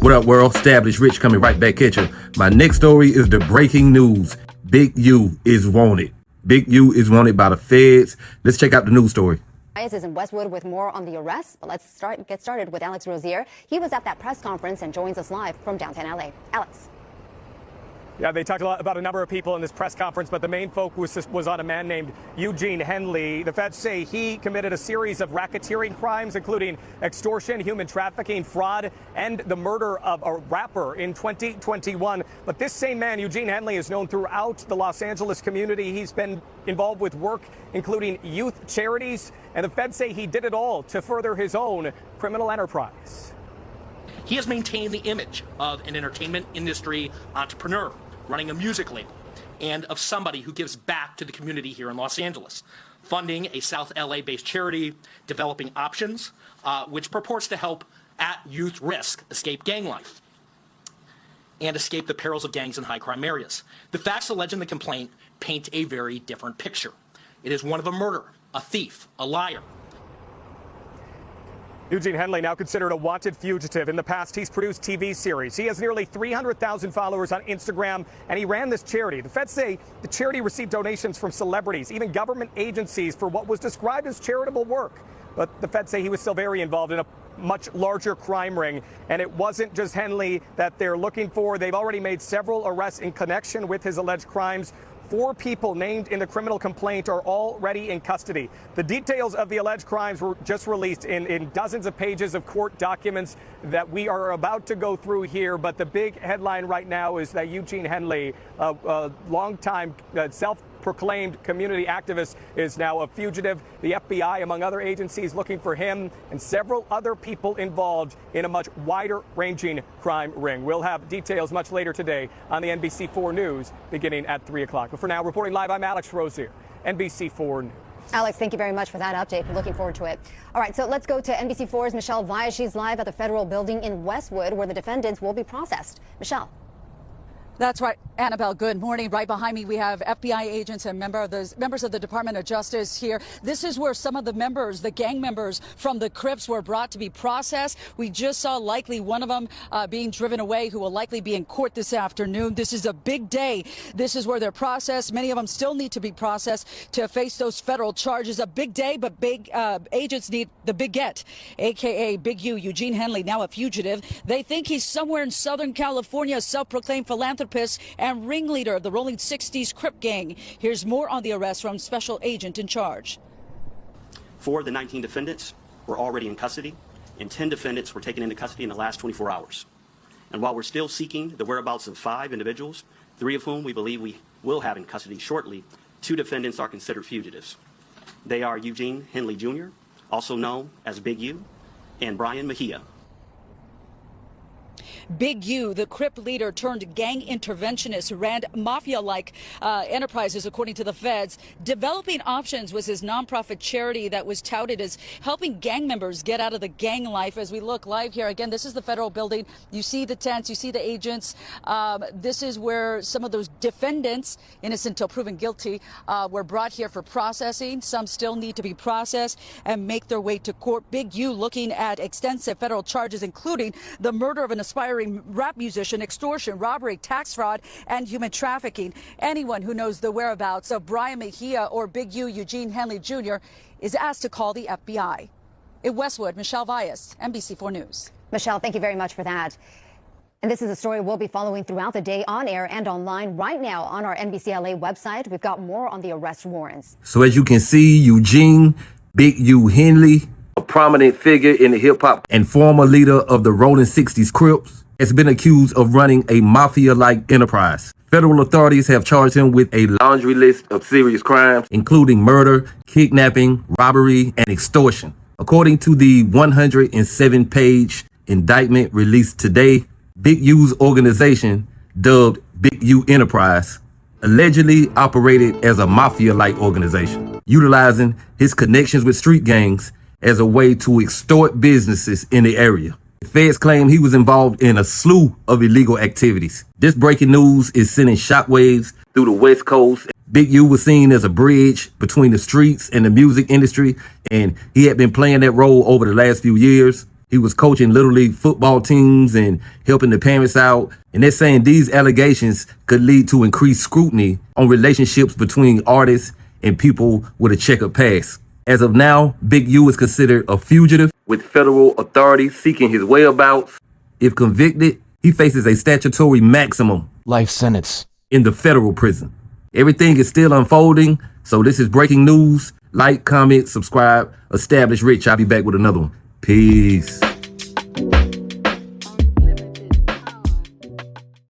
What up, world? Established Rich coming right back at you. My next story is the breaking news. BigU is wanted. BigU is wanted by the feds. Let's check out the news story. Is in Westwood with more on the arrest, but let's get started with Alex Rozier. He was at that press conference and joins us live from downtown LA. Alex. Yeah, they talked a lot about a number of people in this press conference, but the main focus was on a man named Eugene Henley. The feds say he committed a series of racketeering crimes, including extortion, human trafficking, fraud, and the murder of a rapper in 2021. But this same man, Eugene Henley, is known throughout the Los Angeles community. He's been involved with work including youth charities, and the feds say he did it all to further his own criminal enterprise. He has maintained the image of an entertainment industry entrepreneur, running a music label, and of somebody who gives back to the community here in Los Angeles, funding a South LA-based charity, developing options, which purports to help at-youth risk escape gang life and escape the perils of gangs in high-crime areas. The facts alleged in the complaint paint a very different picture. It is one of a murderer, a thief, a liar. Eugene Henley, now considered a wanted fugitive. In the past, he's produced TV series. He has nearly 300,000 followers on Instagram, and he ran this charity. The feds say the charity received donations from celebrities, even government agencies, for what was described as charitable work. But the feds say he was still very involved in a much larger crime ring. And it wasn't just Henley that they're looking for. They've already made several arrests in connection with his alleged crimes. 4 people named in the criminal complaint are already in custody. The details of the alleged crimes were just released in dozens of pages of court documents that we are about to go through here. But the big headline right now is that Eugene Henley, a longtime self-proclaimed community activist, is now a fugitive. The FBI, among other agencies, looking for him and several other people involved in a much wider-ranging crime ring. We'll have details much later today on the NBC4 News beginning at 3 o'clock. But for now, reporting live, I'm Alex Rozier, NBC4 News. Alex, thank you very much for that update. We're looking forward to it. All right, so let's go to NBC4's Michelle Vyas. She's live at the federal building in Westwood, where the defendants will be processed. Michelle. That's right, Annabelle. Good morning. Right behind me, we have FBI agents and members of the Department of Justice here. This is where some of the members, the gang members from the Crips, were brought to be processed. We just saw likely one of them being driven away, who will likely be in court this afternoon. This is a big day. This is where they're processed. Many of them still need to be processed to face those federal charges. A big day, but big agents need the big get, a.k.a. BigU, Eugene Henley, now a fugitive. They think he's somewhere in Southern California, a self-proclaimed philanthropist and ringleader of the Rolling 60s Crip gang. Here's more on the arrest from Special Agent in charge. 4 of the 19 defendants were already in custody, and 10 defendants were taken into custody in the last 24 hours. And while we're still seeking the whereabouts of 5 individuals, 3 of whom we believe we will have in custody shortly, 2 defendants are considered fugitives. They are Eugene Henley Jr., also known as BigU, and Brian Mejia. BigU, the Crip leader turned gang interventionist, ran mafia-like enterprises, according to the feds. Developing Options was his nonprofit charity that was touted as helping gang members get out of the gang life. As we look live here, again, this is the federal building. You see the tents, you see the agents. This is where some of those defendants, innocent until proven guilty, were brought here for processing. Some still need to be processed and make their way to court. BigU looking at extensive federal charges, including the murder of an aspiring rap musician, extortion, robbery, tax fraud, and human trafficking. Anyone who knows the whereabouts of Brian Mejia or BigU, Eugene Henley Jr., is asked to call the FBI. In Westwood, Michelle Vyas, NBC4 News. Michelle, thank you very much for that. And this is a story we'll be following throughout the day on air and online. Right now on our NBC LA website, we've got more on the arrest warrants. So as you can see, Eugene BigU Henley, a prominent figure in the hip-hop and former leader of the Rolling 60s Crips, has been accused of running a mafia-like enterprise. Federal authorities have charged him with a laundry list of serious crimes, including murder, kidnapping, robbery, and extortion. According to the 107-page indictment released today, BigU's organization, dubbed BigU Enterprise, allegedly operated as a mafia-like organization, utilizing his connections with street gangs as a way to extort businesses in the area. The feds claim he was involved in a slew of illegal activities. This breaking news is sending shockwaves through the West Coast. BigU was seen as a bridge between the streets and the music industry, and he had been playing that role over the last few years. He was coaching Little League football teams and helping the parents out. And they're saying these allegations could lead to increased scrutiny on relationships between artists and people with a checkered past. As of now, BigU is considered a fugitive, with federal authorities seeking his whereabouts. If convicted, he faces a statutory maximum life sentence in the federal prison. Everything is still unfolding, so this is breaking news. Like, comment, subscribe, establish Rich. I'll be back with another one. Peace.